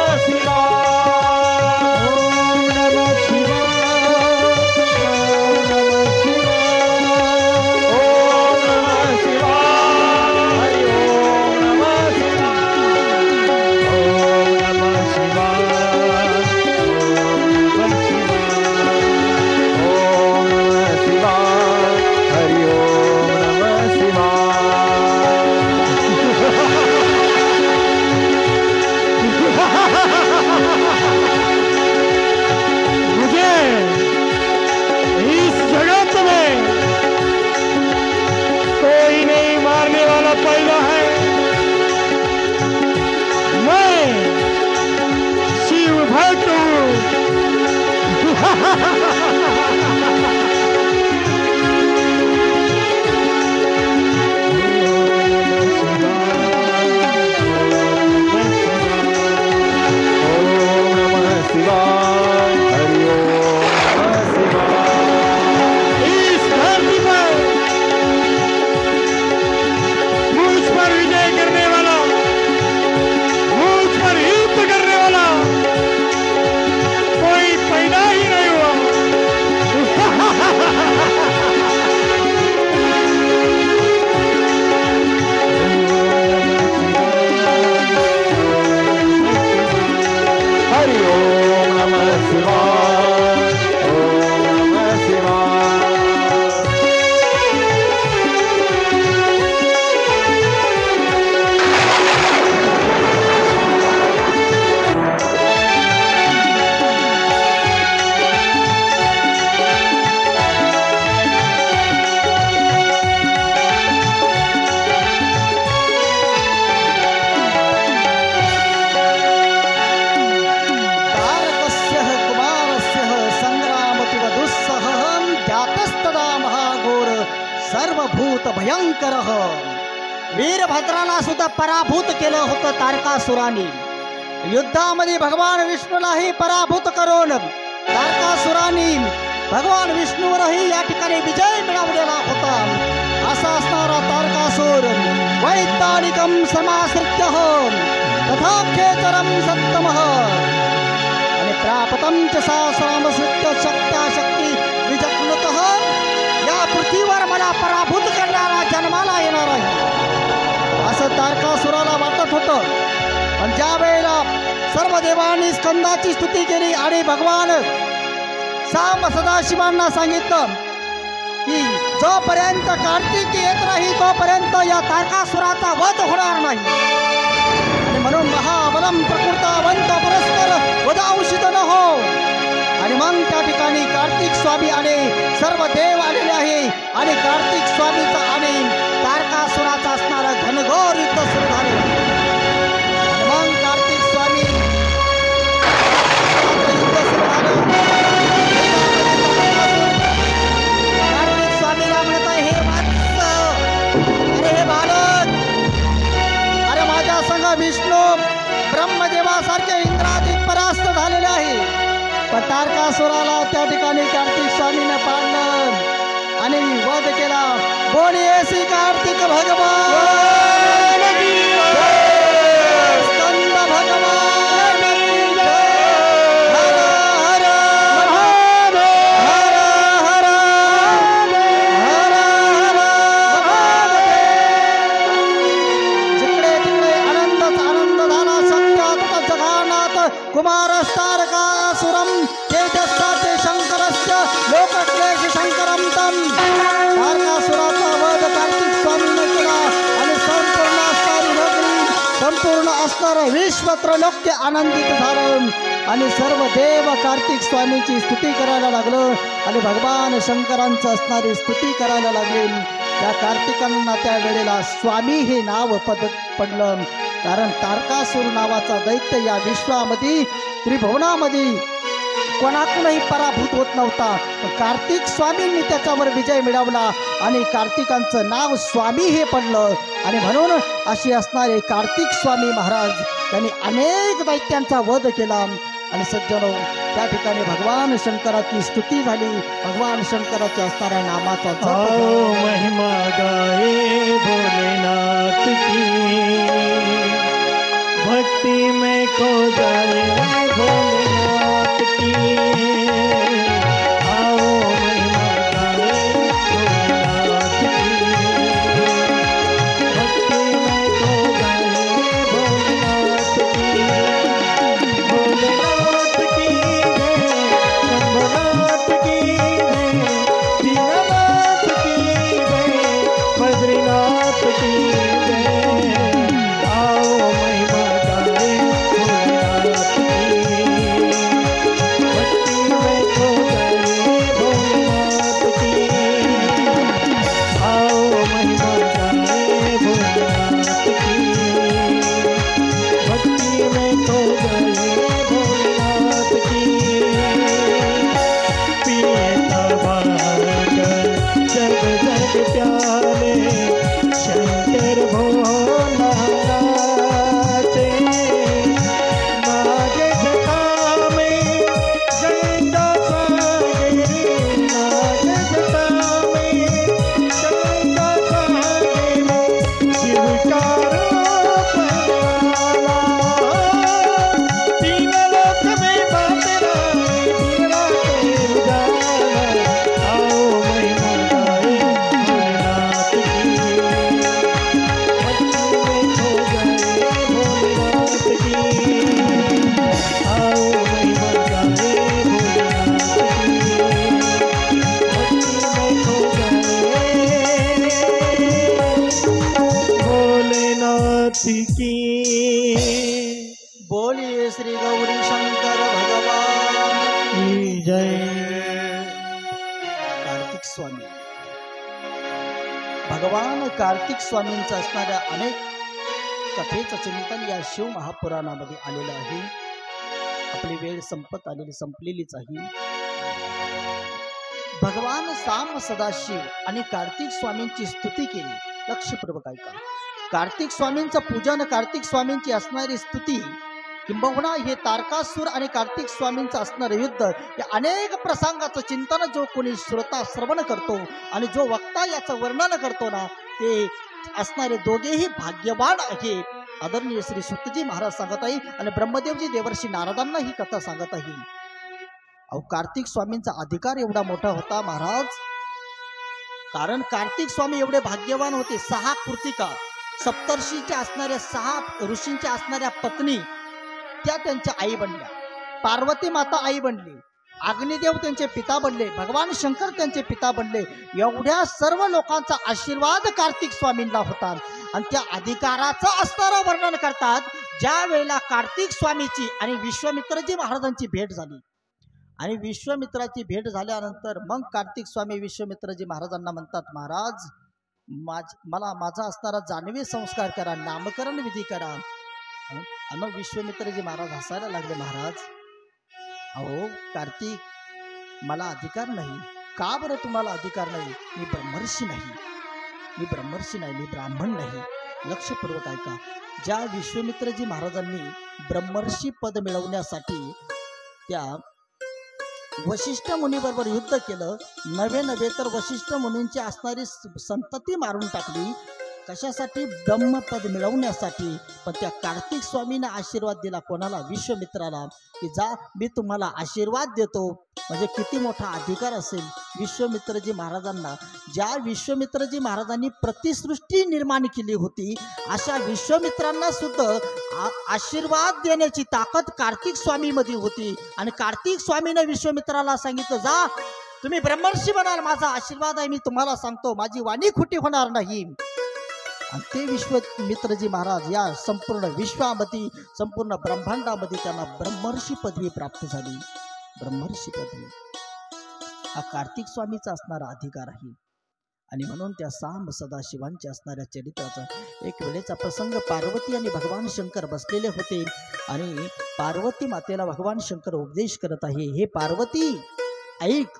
सर्वभूत भयंकर वीरभद्राला सुद्धा पराभूत केलं होतं तारकासुराने. युद्धामध्ये भगवान विष्णूलाही पराभूत करून तारकासुराने भगवान विष्णूवरही या ठिकाणी विजय मिळवलेला होता. असा असणारा तारकासुर वैतानिकम समाश्रित्य तथाख्येतरम सत्तमः आणि प्राप्तम च सहस्रामश्रित्य शक्त्या शक्ती विजग्नतः या पृथ्वीवर मला पराभूत करणारा जन्माला येणार आहे असं तारकासुराला वाटत होतं. पण ज्या वेळेला सर्व देवांनी स्कंदाची स्तुती केली आणि भगवान सांब सदाशिवांना सांगितलं की जोपर्यंत कार्तिक येत नाही तोपर्यंत या तारकासुराचा वध होणार नाही. आणि म्हणून महाबलम प्रकृतावंत परस्पर वदांशित न हो. आणि मग त्या ठिकाणी कार्तिक स्वामी आले, सर्व देव आलेले आहे आणि कार्तिक स्वामीचा आणि तारकासुराचा असणारा घनघोर युद्ध सुरू झाले. आणि मग कार्तिक स्वामी युद्ध सुरू झालं. कार्तिक स्वामीला म्हणत आहे, हे वत्स, अरे हे बालक, अरे माझ्या संग विष्णू ब्रह्मदेवासारखे इंद्राधिक परास्त झालेले आहे. पण तारकासुराला त्या ठिकाणी कार्तिक स्वामीने पाडलं आणि वध केला. बोलिये कार्तिक भगवान स्कंद भगवान हर हर हर हर हर हर. जिकडे तिकडे आनंदच आनंद झाला. सत्यात जगानाथ कुमारस तारकासुरम तेजस्साचे शंकरस्य लोकक्लेश शंकरम तम. तारकासुराचा वध कार्तिक स्वामीने केला आणि संपूर्ण असणारी नगरी, संपूर्ण असणारं विश्वत्रलोक्य आनंदित झालं आणि सर्व देव कार्तिक स्वामीची स्तुती करायला लागलं आणि भगवान शंकरांचं असणारी स्तुती करायला लागले. त्या कार्तिकांना त्या वेळेला स्वामी हे नाव पडलं. कारण तारकासुर नावाचा दैत्य या विश्वामध्ये त्रिभुवनामध्ये कोणाकडूनही पराभूत होत नव्हता. पण कार्तिक स्वामींनी त्याच्यावर विजय मिळवला आणि कार्तिकांचं नाव स्वामी हे पडलं. आणि म्हणून अशी असणारे कार्तिक स्वामी महाराज त्यांनी अनेक दैत्यांचा वध केला. आणि सज्जनो, त्या ठिकाणी भगवान शंकराची स्तुती झाली. भगवान शंकराच्या असणाऱ्या नामाचा जप आओ महिमा गाए भोलेनाथ की, भक्ति में खो जाए भोलेनाथ की. आओ महिमा गाए भोलेनाथ की, भक्ति में खो जाए भोलेनाथ की. भोलेनाथ की जय, शंभुनाथ की जय, दीननाथ की जय, बद्रीनाथ की जय. आओ महिमा गाए भोलेनाथ की. दासी की बोलिए श्री गौरी शंकर भगवान की जय। कार्तिक स्वामी भगवान कार्तिक स्वामींचं असणाऱ्या अनेक कथेचं चिंतन या शिव महापुराणामध्ये आलेलं आहे. आपली वेळ संपलेलीच आहे. भगवान साम सदाशिव आणि कार्तिक स्वामींची स्तुती केली. लक्षपूर्वक ऐका. कार्तिक स्वामींचं पूजन, कार्तिक स्वामींची असणारी स्तुती, किंबहुना हे तारकासूर आणि कार्तिक स्वामींचं असणारं युद्ध, या अनेक प्रसंगाचं चिंतन जो कोणी श्रोता श्रवण करतो आणि जो वक्ता याचं वर्णन करतो ना, ते असणारे दोघेही भाग्यवान आहे. आदरणीय श्री सुतजी महाराज सांगत आहे आणि ब्रह्मदेवजी देवर्षी नारदांना ही कथा सांगत आहे. अहो, कार्तिक स्वामींचा अधिकार एवढा मोठा होता महाराज, कारण कार्तिक स्वामी एवढे भाग्यवान होते. 6 कृतिका, सप्तर्षीच्या असणाऱ्या 6 ऋषींच्या असणाऱ्या पत्नी त्या त्यांच्या आई बनल्या. पार्वती माता आई बनली, अग्निदेव त्यांचे पिता बनले, भगवान शंकर त्यांचे पिता बनले. एवढ्या सर्व लोकांचा आशीर्वाद कार्तिक स्वामींना होता. आणि त्या अधिकाराचं असणारं वर्णन करतात ज्या वेळेला कार्तिक स्वामीची आणि विश्वामित्रजी महाराजांची भेट झाली. आणि विश्वामित्राची भेट झाल्यानंतर मग कार्तिक स्वामी विश्वामित्रजी महाराजांना म्हणतात, महाराज मला माझा असणारा जानवी संस्कार करा, नामकरण विधी करा. आणि मग विश्वामित्रजी महाराज हसायला लागले. महाराज, अहो कार्तिक, मला अधिकार नाही. का बरं तुम्हाला अधिकार नाही? मी ब्रह्मर्षी नाही, मी ब्राह्मण नाही. लक्षपूर्वक ऐका. ज्या विश्वामित्रजी महाराजांनी ब्रह्मर्षी पद मिळवण्यासाठी त्या वशिष्ठ मुनीबरोबर युद्ध केलं, नवे तर वशिष्ठ मुनींची असणारी संतती मारून टाकली. कशासाठी? ब्रह्मपद मिळवण्यासाठी. पण त्या कार्तिक स्वामीने आशीर्वाद दिला कोणाला? विश्वामित्राला, की जा मी तुम्हाला आशीर्वाद देतो. म्हणजे किती मोठा अधिकार असेल विश्वामित्रजी महाराजांना. ज्या विश्वामित्रजी महाराजांनी प्रतिसृष्टी निर्माण केली होती, अशा विश्वामित्रांना सुद्धा आशीर्वाद देण्याची ताकद कार्तिक स्वामीमध्ये होती. आणि कार्तिक स्वामीने विश्वामित्राला सांगितलं, जा तुम्ही ब्रह्मर्षी बनाल, माझा आशीर्वाद आहे, मी तुम्हाला सांगतो, माझी वाणी खोटी होणार नाही. आणि ते विश्वामित्रजी महाराज या संपूर्ण विश्वामध्ये, संपूर्ण ब्रह्मांडामध्ये त्यांना ब्रह्मर्षी पदवी प्राप्त झाली. ब्रह्मर्षी पदवी हा कार्तिक स्वामीचा असणारा अधिकार आहे. आणि म्हणून त्या साम सदाशिवांच्या असणाऱ्या चरित्राचा एक वेळेचा प्रसंग, पार्वती आणि भगवान शंकर बसलेले होते आणि पार्वती मातेला भगवान शंकर उपदेश करत आहे. हे पार्वती ऐक,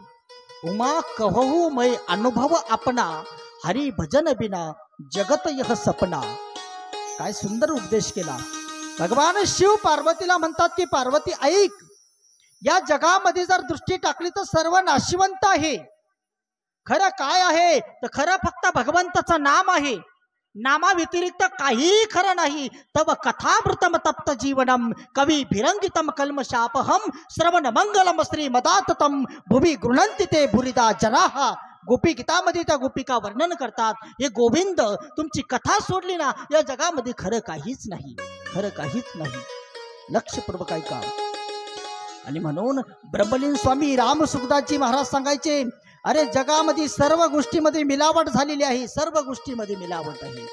उमा कहू मै अनुभव आपणा, हरी भजन बिना जगत यह सपना. काय सुंदर उपदेश केला. भगवान शिव पार्वतीला म्हणतात की पार्वती ऐक, या जगामध्ये जर दृष्टी टाकली तर सर्व नाशिवंत आहे. खरं काय आहे? तर खरं फक्त भगवंताचं नाम आहे. नामाव्यतिरिक्त काही खरं नाही. तव कथामृतम तप्त जीवनम कवी भिरंगितम कल्मशापहम श्रवण मंगलम श्री मदाततम भुवी गृह्णन्ति ते भुरिदा जनाः. गोपी गीतामध्ये त्या गोपिका वर्णन करतात, हे गोविंद तुमची कथा सोडली ना, या जगामध्ये खरं काहीच नाही, खरं काहीच नाही. लक्षपूर्वक ऐका. आणि म्हणून ब्रह्मलीन स्वामी राम सुखदासजी महाराज सांगायचे, अरे जगामध्ये सर्व गोष्टीमध्ये मिलावट झालेली आहे, सर्व गोष्टीमध्ये मिलावट आहे.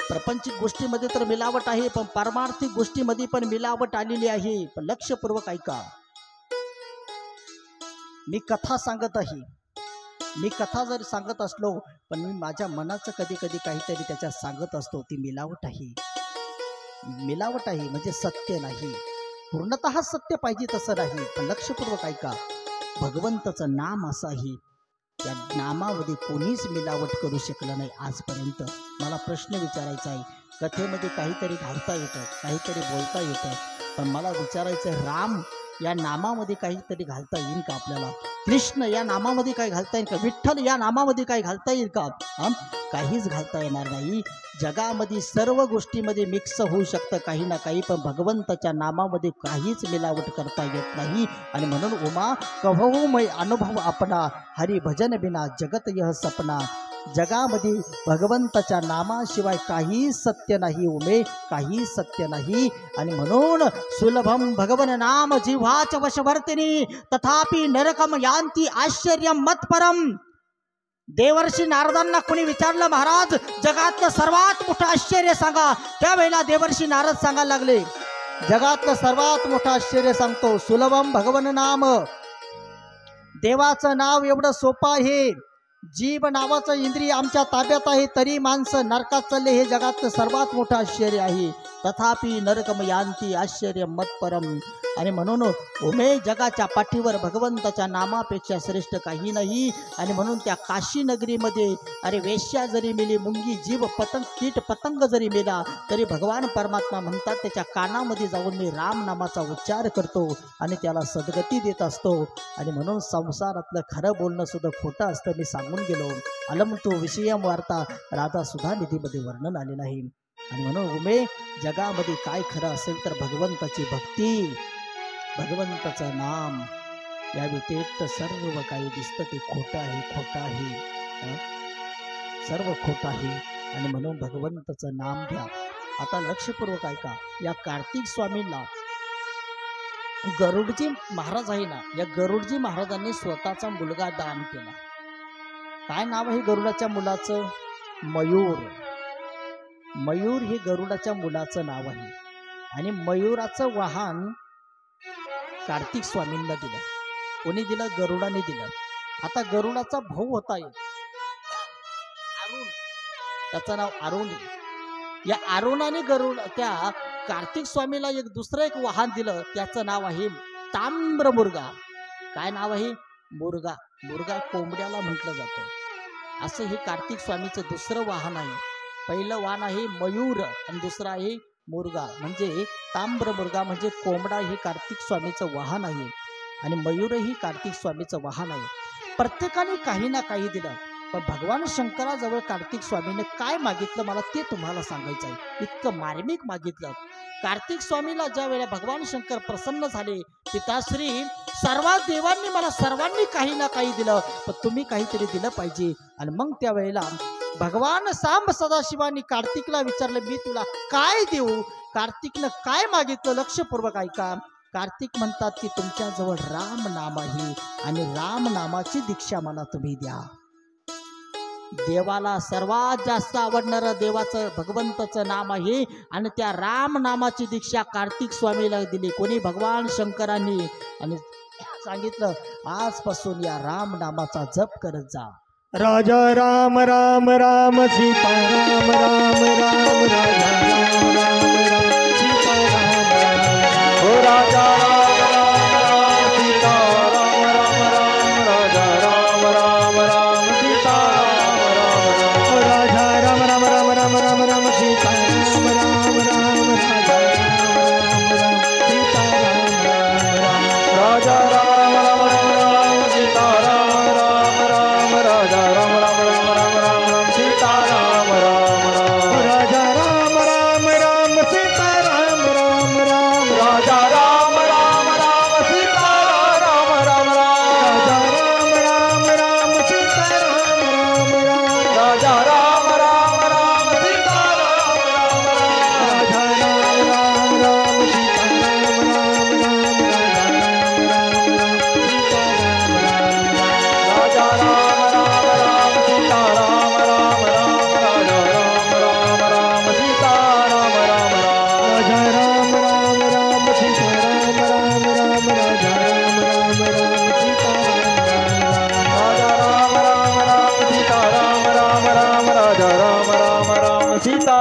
प्रापंचिक गोष्टीमध्ये तर मिलावट आहे, पण पारमार्थिक गोष्टीमध्ये पण मिलावट आलेली आहे. पण लक्षपूर्वक ऐका. मी कथा सांगत आहे, मी कथा जर सांगत असलो, पण मी माझ्या मनाचं कधी कधी काहीतरी त्याच्यात सांगत असतो. ती मिलावट आहे. मिलावट आहे म्हणजे सत्य नाही. पूर्णतः सत्य पाहिजे तसं नाही. पण लक्षपूर्वक ऐका. भगवंताचं नाम असं आहे, त्या नामामध्ये कोणीच मिलावट करू शकलं नाही आजपर्यंत. मला प्रश्न विचारायचा आहे. कथेमध्ये काहीतरी घालता येतं, काहीतरी बोलता येतं, पण मला विचारायचं, राम या नामामध्ये काहीतरी घालता येईल का आपल्याला? कृष्ण या नामामध्ये काही घालता येईल का? विठ्ठल या नामामध्ये काही घालता येईल का? काहीच घालता येणार नाही. जगामध्ये सर्व गोष्टीमध्ये मिक्स होऊ शकतं काही ना काही, पण भगवंताच्या नामामध्ये काहीच मिलावट करता येत नाही. आणि म्हणून उमा कहू मै अनुभव आपणा, हरी भजन बिना जगत यह सपना. जगामध्ये भगवंताच्या नामाशिवाय काही सत्य नाही उमे, काही सत्य नाही. आणि म्हणून सुलभम भगवन नाम जिव्हाच वशवर्तिनी तथापि नरकम यान्ति आश्चर्यम मत्परम. देवर्षी नारदांना कोणी विचारलं, महाराज जगातलं सर्वात मोठं आश्चर्य सांगा. त्यावेळेला देवर्षी नारद सांगायला लागले, जगातलं सर्वात मोठं आश्चर्य सांगतो, सुलभम भगवन नाम. देवाचं नाव एवढं सोपं आहे. जीभ नावाचं इंद्रिय आमच्या ताब्यात आहे, तरी माणसं नरकात चालले, हे जगातलं सर्वात मोठं आश्चर्य आहे. तथापि नरकम यांती आश्चर्य मत्परम. आणि म्हणून उमे जगाच्या पाठीवर भगवंताच्या नामापेक्षा श्रेष्ठ काही नाही. आणि म्हणून त्या काशी नगरीमध्ये अरे वेश्या जरी मेली, मुंगी जीव पतंग कीट पतंग जरी मेला, तरी भगवान परमात्मा म्हणतात त्याच्या कानामध्ये जाऊन मी राम नामाचा उच्चार करतो आणि त्याला सद्गती देत असतो. आणि म्हणून संसारातलं खरं बोलणं सुद्धा खोटं असतं, मी सांगून गेलो. अलमतो विषयम वार्ता राधा सुधा निधीमध्ये वर्णन आलेलं आहे. आणि म्हणून उमे जगामध्ये काय खरं असेल तर भगवंताची भक्ती, भगवंताचं नाम. या व्यतिरिक्त सर्व काही दिसतं ते खोटं आहे, खोटं आहे, सर्व खोटं आहे. आणि म्हणून भगवंताचं नाम घ्या. आता लक्षपूर्वक ऐका. या कार्तिक स्वामींना गरुडजी महाराज आहे ना, या गरुडजी महाराजांनी स्वतःचा मुलगा दान केला. काय नाव आहे गरुडाच्या मुलाचं? मयूर. मयूर हे गरुडाच्या मुलाचं नाव आहे. आणि मयूराचं वाहन कार्तिक स्वामींना दिलं. कोणी दिलं? गरुडाने दिलं. आता गरुडाचा भाऊ होता अरुण, त्याचं नाव अरुण. या अरुणाने त्या कार्तिक स्वामीला दुसरं एक वाहन दिलं, त्याचं नाव आहे ताम्र मुर्गा. काय नाव आहे? मुर्गा. मुर्गा कोंबड्याला म्हटलं जातं. असं हे कार्तिक स्वामीचं दुसरं वाहन आहे. पहिलं वाहन आहे मयूर आणि दुसरं आहे मुर्गा, म्हणजे ताम्र मुर्गा म्हणजे कोंबडा हे कार्तिक स्वामीचं वाहन आहे. आणि मयूर ही कार्तिक स्वामीचं वाहन आहे. प्रत्येकाने काही ना काही दिलं. पण भगवान शंकराजवळ कार्तिक स्वामीने काय मागितलं मला ते तुम्हाला सांगायचं आहे. इतकं मार्मिक मागितलं. कार्तिक स्वामीला ज्या वेळेला भगवान शंकर प्रसन्न झाले, पिताश्री सर्व देवांनी मला सर्वांनी काही ना काही दिलं, पण तुम्ही काहीतरी दिलं पाहिजे. आणि मग त्यावेळेला भगवान सांब सदाशिवांनी कार्तिकला विचारलं, मी तुला काय देऊ? कार्तिकनं काय मागितलं? लक्षपूर्वक ऐका. कार्तिक म्हणतात की तुमच्याजवळ राम नाम आहे आणि राम नामाची दीक्षा मला तुम्ही द्या. देवाला सर्वात जास्त आवडणारं देवाचं भगवंताचं नाम आहे आणि त्या राम नामाची दीक्षा कार्तिक स्वामीला दिली. कोणी? भगवान शंकरांनी. आणि सांगितलं आजपासून या राम नामाचा जप करत जा. राजा राम राम राम सीता राम राम राम राजा राम राम राम सीता राम राम. हो राजा राम राम सीता राम राम राम राजा राम राम राम सीता राम राम. हो राजा राम राम राम राम राम राम सीता राम राम राम राजा राम राम सीता राम राम. राजा राम राम राम सीता राम राम राम राजा राम राम राम राम राम राम सीता राम राम राम. राजा राम राम राम सीता राम राम राम राजा राम राम राम सीता राम राम राम. राजा राम राम राम सीता राम राम राम राजा राम राम राम सीता राम राम राम. राजा राम राम राम सीता राम राम राम राजा राम राम राम सीता राम राम राम सीता राम राम राम. राजा राम राम राम सीता राम राम राम राजा राम राम राम सीता राम राम. राजा राम राम राम सीता राम राम राम राजा राम राम राम सीता.